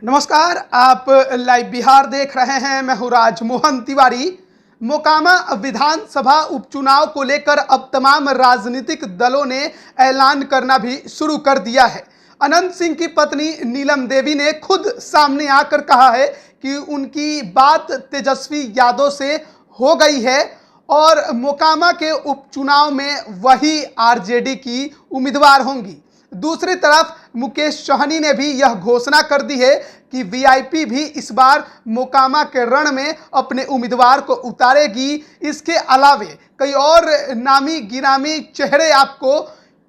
नमस्कार, आप लाइव बिहार देख रहे हैं। मैं हूं राजमोहन तिवारी। मोकामा विधानसभा उपचुनाव को लेकर अब तमाम राजनीतिक दलों ने ऐलान करना भी शुरू कर दिया है। अनंत सिंह की पत्नी नीलम देवी ने खुद सामने आकर कहा है कि उनकी बात तेजस्वी यादव से हो गई है और मोकामा के उपचुनाव में वही आरजेडी की उम्मीदवार होंगी। दूसरी तरफ मुकेश सहनी ने भी यह घोषणा कर दी है कि वीआईपी भी इस बार मोकामा के रण में अपने उम्मीदवार को उतारेगी। इसके अलावे कई और नामी गिरामी चेहरे आपको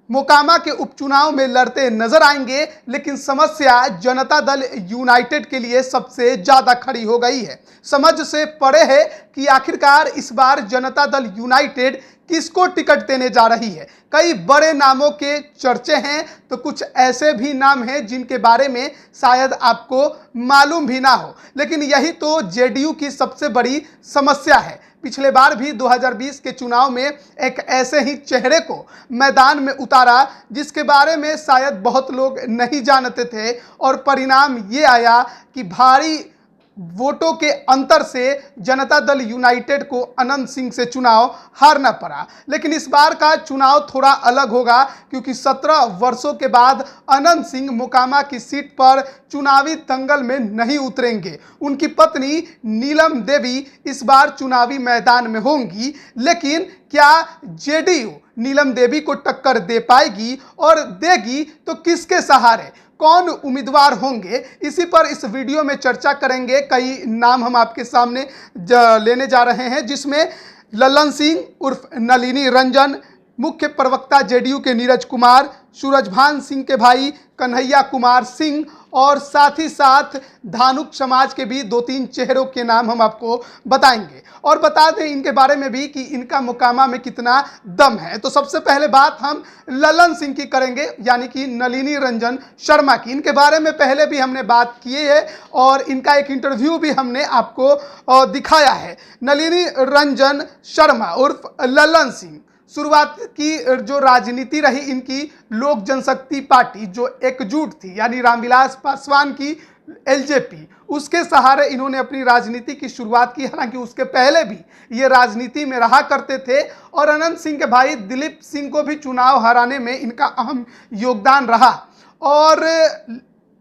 मोकामा के उपचुनाव में लड़ते नजर आएंगे, लेकिन समस्या जनता दल यूनाइटेड के लिए सबसे ज्यादा खड़ी हो गई है। समझ से परे है कि आखिरकार इस बार जनता दल यूनाइटेड किसको टिकट देने जा रही है। कई बड़े नामों के चर्चे हैं, तो कुछ ऐसे भी नाम हैं जिनके बारे में शायद आपको मालूम भी ना हो, लेकिन यही तो जेडीयू की सबसे बड़ी समस्या है। पिछले बार भी 2020 के चुनाव में एक ऐसे ही चेहरे को मैदान में उतारा जिसके बारे में शायद बहुत लोग नहीं जानते थे, और परिणाम ये आया कि भारी वोटों के अंतर से जनता दल यूनाइटेड को अनंत सिंह से चुनाव हारना पड़ा। लेकिन इस बार का चुनाव थोड़ा अलग होगा, क्योंकि 17 वर्षों के बाद अनंत सिंह मोकामा की सीट पर चुनावी दंगल में नहीं उतरेंगे। उनकी पत्नी नीलम देवी इस बार चुनावी मैदान में होंगी, लेकिन क्या जेडीयू नीलम देवी को टक्कर दे पाएगी, और देगी तो किसके सहारे, कौन उम्मीदवार होंगे, इसी पर इस वीडियो में चर्चा करेंगे। कई नाम हम आपके सामने लेने जा रहे हैं, जिसमें ललन सिंह उर्फ नलिनी रंजन, मुख्य प्रवक्ता जेडीयू के नीरज कुमार, सूरजभान सिंह के भाई कन्हैया कुमार सिंह, और साथ ही साथ धानुक समाज के भी 2-3 चेहरों के नाम हम आपको बताएंगे, और बता दें इनके बारे में भी कि इनका मोकामा में कितना दम है। तो सबसे पहले बात हम ललन सिंह की करेंगे, यानी कि नलिनी रंजन शर्मा की। इनके बारे में पहले भी हमने बात की है और इनका एक इंटरव्यू भी हमने आपको दिखाया है। नलिनी रंजन शर्मा उर्फ ललन सिंह, शुरुआत की जो राजनीति रही इनकी लोक जनशक्ति पार्टी जो एकजुट थी, यानी रामविलास पासवान की एलजेपी, उसके सहारे इन्होंने अपनी राजनीति की शुरुआत की। हालांकि उसके पहले भी ये राजनीति में रहा करते थे, और अनंत सिंह के भाई दिलीप सिंह को भी चुनाव हराने में इनका अहम योगदान रहा। और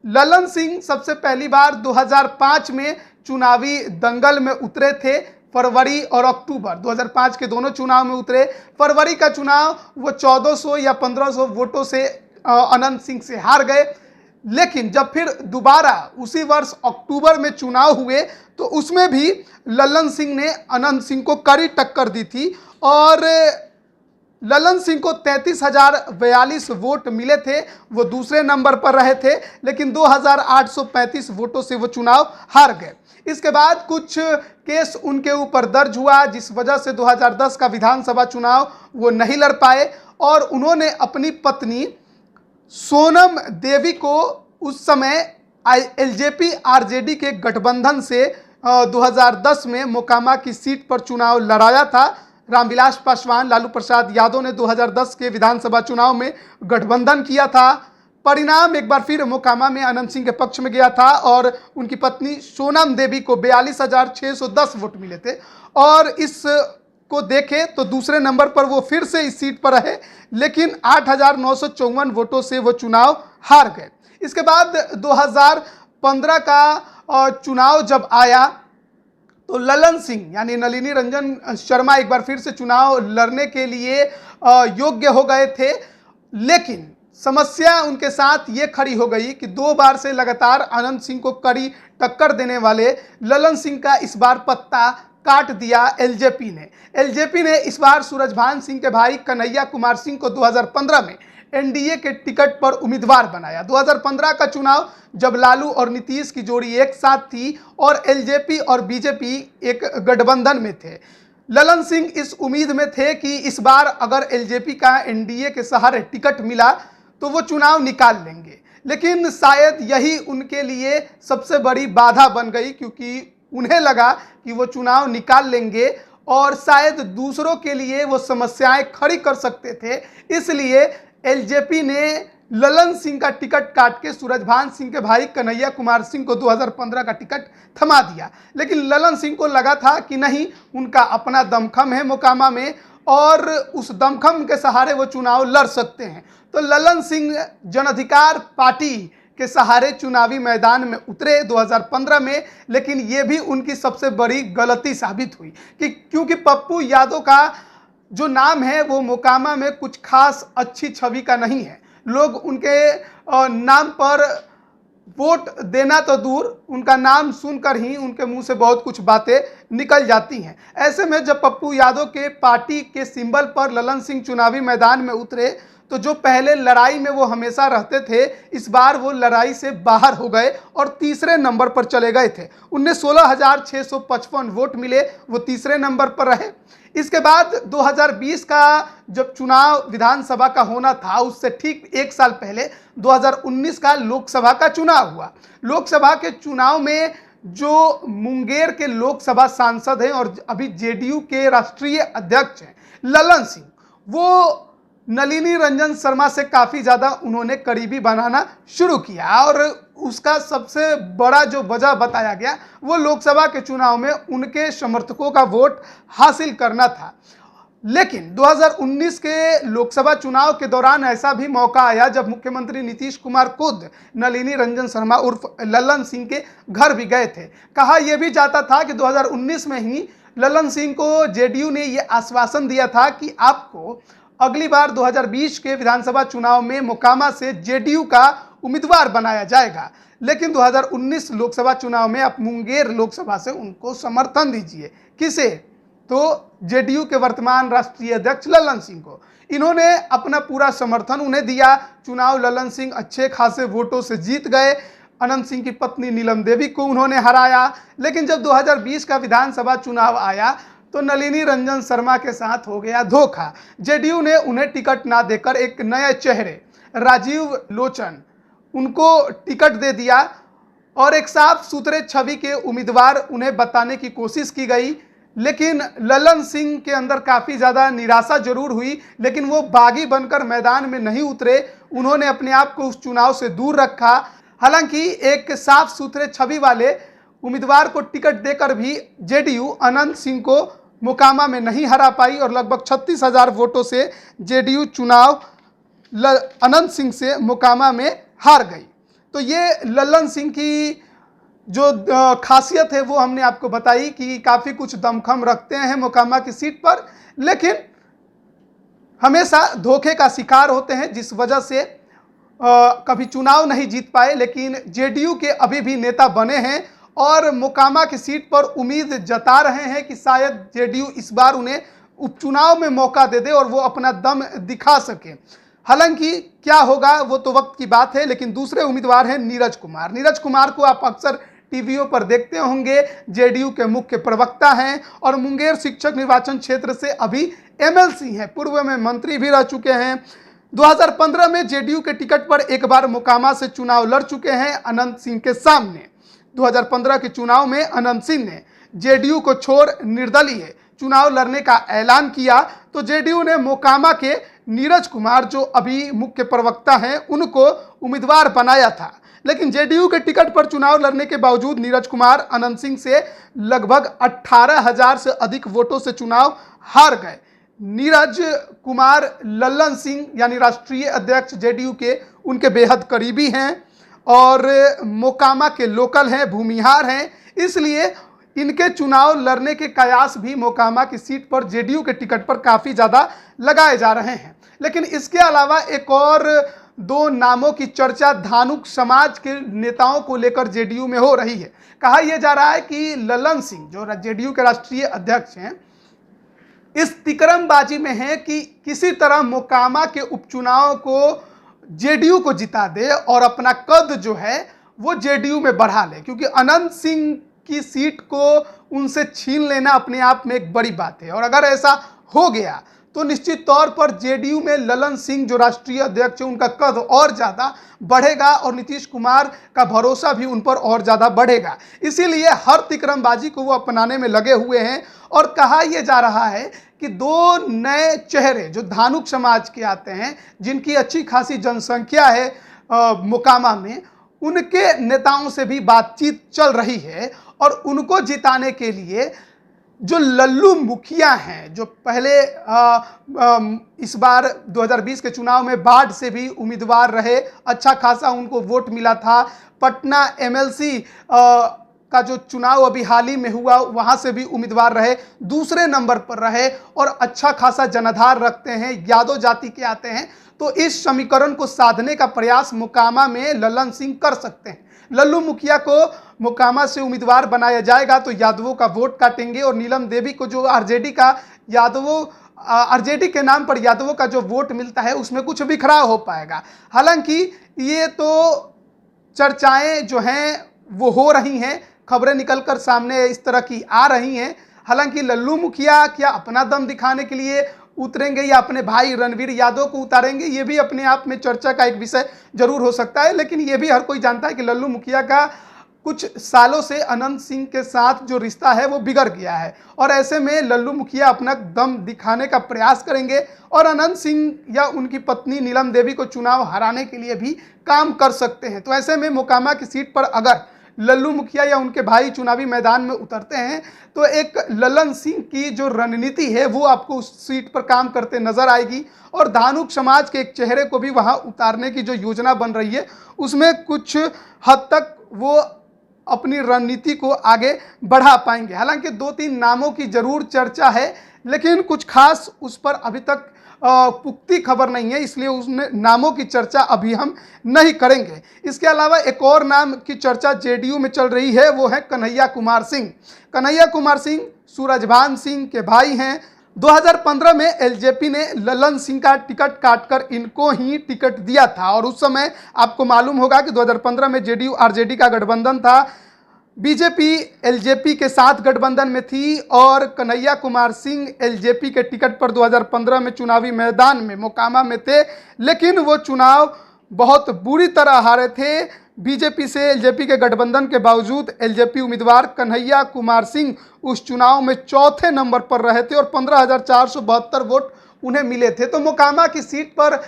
ललन सिंह सबसे पहली बार 2005 में चुनावी दंगल में उतरे थे। फरवरी और अक्टूबर 2005 के दोनों चुनाव में उतरे। फरवरी का चुनाव वो 1400 या 1500 वोटों से अनंत सिंह से हार गए, लेकिन जब फिर दोबारा उसी वर्ष अक्टूबर में चुनाव हुए तो उसमें भी ललन सिंह ने अनंत सिंह को कड़ी टक्कर दी थी, और ललन सिंह को 33,042 वोट मिले थे। वो दूसरे नंबर पर रहे थे, लेकिन 2,835 वोटों से वो चुनाव हार गए। इसके बाद कुछ केस उनके ऊपर दर्ज हुआ, जिस वजह से 2010 का विधानसभा चुनाव वो नहीं लड़ पाए, और उन्होंने अपनी पत्नी सोनम देवी को उस समय एलजेपी आरजेडी के गठबंधन से 2010 में मोकामा की सीट पर चुनाव लड़ाया था। रामविलास पासवान, लालू प्रसाद यादव ने 2010 के विधानसभा चुनाव में गठबंधन किया था। परिणाम एक बार फिर मोकामा में अनंत सिंह के पक्ष में गया था, और उनकी पत्नी सोनम देवी को 42,610 वोट मिले थे। और इस को देखें तो दूसरे नंबर पर वो फिर से इस सीट पर रहे, लेकिन 8,954 वोटों से वो चुनाव हार गए। इसके बाद 2015 का चुनाव जब आया तो ललन सिंह यानी नलिनी रंजन शर्मा एक बार फिर से चुनाव लड़ने के लिए योग्य हो गए थे, लेकिन समस्या उनके साथ ये खड़ी हो गई कि 2 बार से लगातार अनंत सिंह को कड़ी टक्कर देने वाले ललन सिंह का इस बार पत्ता काट दिया एलजेपी ने इस बार सूरजभान सिंह के भाई कन्हैया कुमार सिंह को 2015 में एनडीए के टिकट पर उम्मीदवार बनाया। 2015 का चुनाव जब लालू और नीतीश की जोड़ी एक साथ थी और एलजेपी और बीजेपी एक गठबंधन में थे, ललन सिंह इस उम्मीद में थे कि इस बार अगर एलजेपी का एनडीए के सहारे टिकट मिला तो वो चुनाव निकाल लेंगे। लेकिन शायद यही उनके लिए सबसे बड़ी बाधा बन गई, क्योंकि उन्हें लगा कि वो चुनाव निकाल लेंगे और शायद दूसरों के लिए वो समस्याएं खड़ी कर सकते थे। इसलिए एलजेपी ने ललन सिंह का टिकट काट के सूरजभान सिंह के भाई कन्हैया कुमार सिंह को 2015 का टिकट थमा दिया। लेकिन ललन सिंह को लगा था कि नहीं, उनका अपना दमखम है मोकामा में और उस दमखम के सहारे वो चुनाव लड़ सकते हैं। तो ललन सिंह जन अधिकार पार्टी के सहारे चुनावी मैदान में उतरे 2015 में, लेकिन ये भी उनकी सबसे बड़ी गलती साबित हुई कि क्योंकि पप्पू यादव का जो नाम है वो मोकामा में कुछ खास अच्छी छवि का नहीं है। लोग उनके नाम पर वोट देना तो दूर, उनका नाम सुनकर ही उनके मुंह से बहुत कुछ बातें निकल जाती हैं। ऐसे में जब पप्पू यादव के पार्टी के सिंबल पर ललन सिंह चुनावी मैदान में उतरे तो जो पहले लड़ाई में वो हमेशा रहते थे, इस बार वो लड़ाई से बाहर हो गए और तीसरे नंबर पर चले गए थे। उन्हें 16,655 वोट मिले, वो तीसरे नंबर पर रहे। इसके बाद 2020 का जब चुनाव विधानसभा का होना था, उससे ठीक एक साल पहले 2019 का लोकसभा का चुनाव हुआ। लोकसभा के चुनाव में जो मुंगेर के लोकसभा सांसद हैं और अभी जेडीयू के राष्ट्रीय अध्यक्ष हैं ललन सिंह, वो नलिनी रंजन शर्मा से काफ़ी ज़्यादा उन्होंने करीबी बनाना शुरू किया और उसका सबसे बड़ा जो वजह बताया गया वो लोकसभा के चुनाव में उनके समर्थकों का वोट हासिल करना था। लेकिन 2019 के लोकसभा चुनाव के दौरान ऐसा भी मौका आया जब मुख्यमंत्री नीतीश कुमार खुद नलिनी रंजन शर्मा उर्फ ललन सिंह के घर भी गए थे। कहा यह भी जाता था कि 2019 में ही ललन सिंह को जेडीयू ने यह आश्वासन दिया था कि आपको अगली बार 2020 के विधानसभा चुनाव में मोकामा से जेडीयू का उम्मीदवार बनाया जाएगा। लेकिन 2019 लोकसभा चुनाव में आप मुंगेर लोकसभा से उनको समर्थन दीजिए। किसे? तो जेडीयू के वर्तमान राष्ट्रीय अध्यक्ष ललन सिंह को। इन्होंने अपना पूरा समर्थन उन्हें दिया। चुनाव ललन सिंह अच्छे खासे वोटों से जीत गए। अनंत सिंह की पत्नी नीलम देवी को उन्होंने हराया। लेकिन जब 2020 का विधानसभा चुनाव आया तो नलिनी रंजन शर्मा के साथ हो गया धोखा। जेडीयू ने उन्हें टिकट ना देकर एक नए चेहरे राजीव लोचन उनको टिकट दे दिया और एक साफ सुथरे छवि के उम्मीदवार उन्हें बताने की कोशिश की गई। लेकिन ललन सिंह के अंदर काफ़ी ज़्यादा निराशा जरूर हुई, लेकिन वो बागी बनकर मैदान में नहीं उतरे। उन्होंने अपने आप को उस चुनाव से दूर रखा। हालांकि एक साफ सुथरे छवि वाले उम्मीदवार को टिकट देकर भी जेडीयू अनंत सिंह को मोकामा में नहीं हरा पाई और लगभग 36,000 वोटों से जेडीयू चुनाव अनंत सिंह से मोकामा में हार गई। तो ये ललन सिंह की जो खासियत है वो हमने आपको बताई कि काफ़ी कुछ दमखम रखते हैं मोकामा की सीट पर, लेकिन हमेशा धोखे का शिकार होते हैं, जिस वजह से कभी चुनाव नहीं जीत पाए। लेकिन जेडीयू के अभी भी नेता बने हैं और मोकामा की सीट पर उम्मीद जता रहे हैं कि शायद जेडीयू इस बार उन्हें उपचुनाव में मौका दे दे और वो अपना दम दिखा सके। हालांकि क्या होगा वो तो वक्त की बात है। लेकिन दूसरे उम्मीदवार हैं नीरज कुमार। नीरज कुमार को आप अक्सर टीवीओं पर देखते होंगे, जेडीयू के मुख्य प्रवक्ता हैं और मुंगेर शिक्षक निर्वाचन क्षेत्र से अभी एमएलसी हैं, पूर्व में मंत्री भी रह चुके हैं। 2015 में जेडीयू के टिकट पर एक बार मोकामा से चुनाव लड़ चुके हैं अनंत सिंह के सामने। 2015 के चुनाव में अनंत सिंह ने जेडीयू को छोड़ निर्दलीय चुनाव लड़ने का ऐलान किया तो जेडीयू ने मोकामा के नीरज कुमार जो अभी मुख्य प्रवक्ता हैं उनको उम्मीदवार बनाया था। लेकिन जेडीयू के टिकट पर चुनाव लड़ने के बावजूद नीरज कुमार अनंत सिंह से लगभग 18,000 से अधिक वोटों से चुनाव हार गए। नीरज कुमार ललन सिंह यानी राष्ट्रीय अध्यक्ष जेडीयू के उनके बेहद करीबी हैं और मोकामा के लोकल हैं, भूमिहार हैं, इसलिए इनके चुनाव लड़ने के कयास भी मोकामा की सीट पर जेडीयू के टिकट पर काफ़ी ज़्यादा लगाए जा रहे हैं। लेकिन इसके अलावा एक और दो नामों की चर्चा धानुक समाज के नेताओं को लेकर जेडीयू में हो रही है। कहा यह जा रहा है कि ललन सिंह जो जेडीयू के राष्ट्रीय अध्यक्ष हैं इस तिकरमबाजी में है कि किसी तरह मोकामा के उपचुनाव को जेडीयू को जिता दे और अपना कद जो है वो जेडीयू में बढ़ा ले, क्योंकि अनंत सिंह की सीट को उनसे छीन लेना अपने आप में एक बड़ी बात है। और अगर ऐसा हो गया तो निश्चित तौर पर जेडीयू में ललन सिंह जो राष्ट्रीय अध्यक्ष है उनका कद और ज़्यादा बढ़ेगा और नीतीश कुमार का भरोसा भी उन पर और ज़्यादा बढ़ेगा। इसीलिए हर तिकरमबाजी को वो अपनाने में लगे हुए हैं और कहा यह जा रहा है कि दो नए चेहरे जो धानुक समाज के आते हैं, जिनकी अच्छी खासी जनसंख्या है मोकामा में, उनके नेताओं से भी बातचीत चल रही है और उनको जिताने के लिए जो लल्लू मुखिया हैं, जो पहले इस बार 2020 के चुनाव में बाढ़ से भी उम्मीदवार रहे, अच्छा खासा उनको वोट मिला था। पटना एमएलसी का जो चुनाव अभी हाल ही में हुआ वहां से भी उम्मीदवार रहे, दूसरे नंबर पर रहे और अच्छा खासा जनाधार रखते हैं, यादव जाति के आते हैं। तो इस समीकरण को साधने का प्रयास मोकामा में ललन सिंह कर सकते हैं। लल्लू मुखिया को मोकामा से उम्मीदवार बनाया जाएगा तो यादवों का वोट काटेंगे और नीलम देवी को जो आरजेडी के नाम पर यादवों का जो वोट मिलता है उसमें कुछ बिखराव हो पाएगा। हालांकि ये तो चर्चाएं जो हैं वो हो रही हैं, खबरें निकलकर सामने इस तरह की आ रही हैं। हालांकि लल्लू मुखिया क्या अपना दम दिखाने के लिए उतरेंगे या अपने भाई रणवीर यादव को उतारेंगे, ये भी अपने आप में चर्चा का एक विषय जरूर हो सकता है। लेकिन ये भी हर कोई जानता है कि लल्लू मुखिया का कुछ सालों से अनंत सिंह के साथ जो रिश्ता है वो बिगड़ गया है और ऐसे में लल्लू मुखिया अपना दम दिखाने का प्रयास करेंगे और अनंत सिंह या उनकी पत्नी नीलम देवी को चुनाव हराने के लिए भी काम कर सकते हैं। तो ऐसे में मोकामा की सीट पर अगर लल्लू मुखिया या उनके भाई चुनावी मैदान में उतरते हैं तो एक ललन सिंह की जो रणनीति है वो आपको उस सीट पर काम करते नजर आएगी और धानुक समाज के एक चेहरे को भी वहां उतारने की जो योजना बन रही है उसमें कुछ हद तक वो अपनी रणनीति को आगे बढ़ा पाएंगे। हालांकि 2-3 नामों की जरूर चर्चा है लेकिन कुछ खास उस पर अभी तक पुख्ती खबर नहीं है, इसलिए उसने नामों की चर्चा अभी हम नहीं करेंगे। इसके अलावा एक और नाम की चर्चा जेडीयू में चल रही है, वो है कन्हैया कुमार सिंह। कन्हैया कुमार सिंह सूरजभान सिंह के भाई हैं। 2015 में एलजेपी ने ललन सिंह का टिकट काटकर इनको ही टिकट दिया था और उस समय आपको मालूम होगा कि 2015 में जेडीयू आरजेडी का गठबंधन था, बीजेपी एलजेपी के साथ गठबंधन में थी और कन्हैया कुमार सिंह एलजेपी के टिकट पर 2015 में चुनावी मैदान में मोकामा में थे, लेकिन वो चुनाव बहुत बुरी तरह हारे थे। बीजेपी से एलजेपी के गठबंधन के बावजूद एलजेपी उम्मीदवार कन्हैया कुमार सिंह उस चुनाव में चौथे नंबर पर रहे थे और 15,472 वोट उन्हें मिले थे। तो मोकामा की सीट पर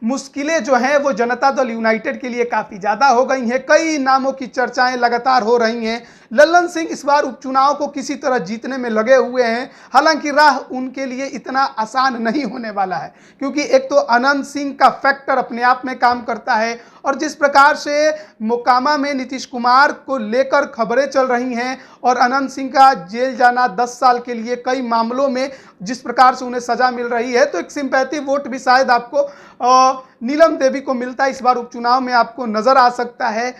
मुश्किलें जो हैं वो जनता दल यूनाइटेड के लिए काफ़ी ज़्यादा हो गई हैं। कई नामों की चर्चाएं लगातार हो रही हैं। ललन सिंह इस बार उपचुनाव को किसी तरह जीतने में लगे हुए हैं। हालांकि राह उनके लिए इतना आसान नहीं होने वाला है क्योंकि एक तो अनंत सिंह का फैक्टर अपने आप में काम करता है और जिस प्रकार से मोकामा में नीतीश कुमार को लेकर खबरें चल रही हैं और अनंत सिंह का जेल जाना 10 साल के लिए कई मामलों में जिस प्रकार से उन्हें सजा मिल रही है, तो एक सिंपैथी वोट भी शायद आपको नीलम देवी को मिलता है इस बार उपचुनाव में आपको नजर आ सकता है।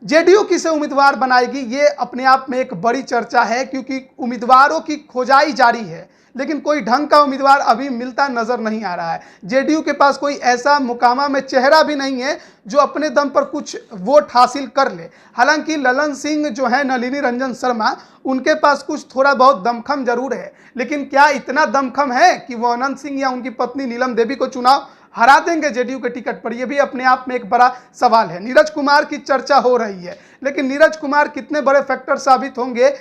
जेडीयू किसे उम्मीदवार बनाएगी ये अपने आप में एक बड़ी चर्चा है क्योंकि उम्मीदवारों की खोजाई जारी है लेकिन कोई ढंग का उम्मीदवार अभी मिलता नजर नहीं आ रहा है। जेडीयू के पास कोई ऐसा मोकामा में चेहरा भी नहीं है जो अपने दम पर कुछ वोट हासिल कर ले। हालांकि ललन सिंह जो है नलिनी रंजन शर्मा, उनके पास कुछ थोड़ा बहुत दमखम जरूर है, लेकिन क्या इतना दमखम है कि वो अनंत सिंह या उनकी पत्नी नीलम देवी को चुनाव हरा देंगे जेडीयू के टिकट पर? यह भी अपने आप में एक बड़ा सवाल है। नीरज कुमार की चर्चा हो रही है लेकिन नीरज कुमार कितने बड़े फैक्टर साबित होंगे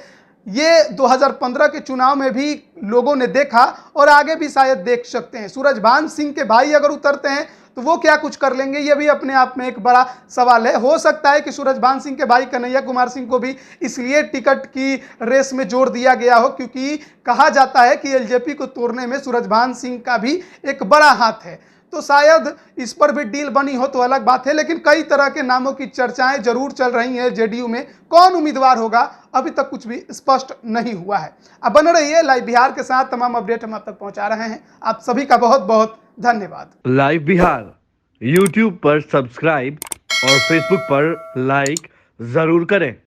ये 2015 के चुनाव में भी लोगों ने देखा और आगे भी शायद देख सकते हैं। सूरजभान सिंह के भाई अगर उतरते हैं तो वो क्या कुछ कर लेंगे, ये भी अपने आप में एक बड़ा सवाल है। हो सकता है कि सूरजभान सिंह के भाई कन्हैया कुमार सिंह को भी इसलिए टिकट की रेस में जोड़ दिया गया हो क्योंकि कहा जाता है कि एलजेपी को तोड़ने में सूरजभान सिंह का भी एक बड़ा हाथ है। तो शायद इस पर भी डील बनी हो तो अलग बात है, लेकिन कई तरह के नामों की चर्चाएं जरूर चल रही हैं जेडीयू में। कौन उम्मीदवार होगा अभी तक कुछ भी स्पष्ट नहीं हुआ है। अब बने रहिए लाइव बिहार के साथ, तमाम अपडेट हम आप तक पहुंचा रहे हैं। आप सभी का बहुत बहुत धन्यवाद। लाइव बिहार यूट्यूब पर सब्सक्राइब और फेसबुक पर लाइक जरूर करें।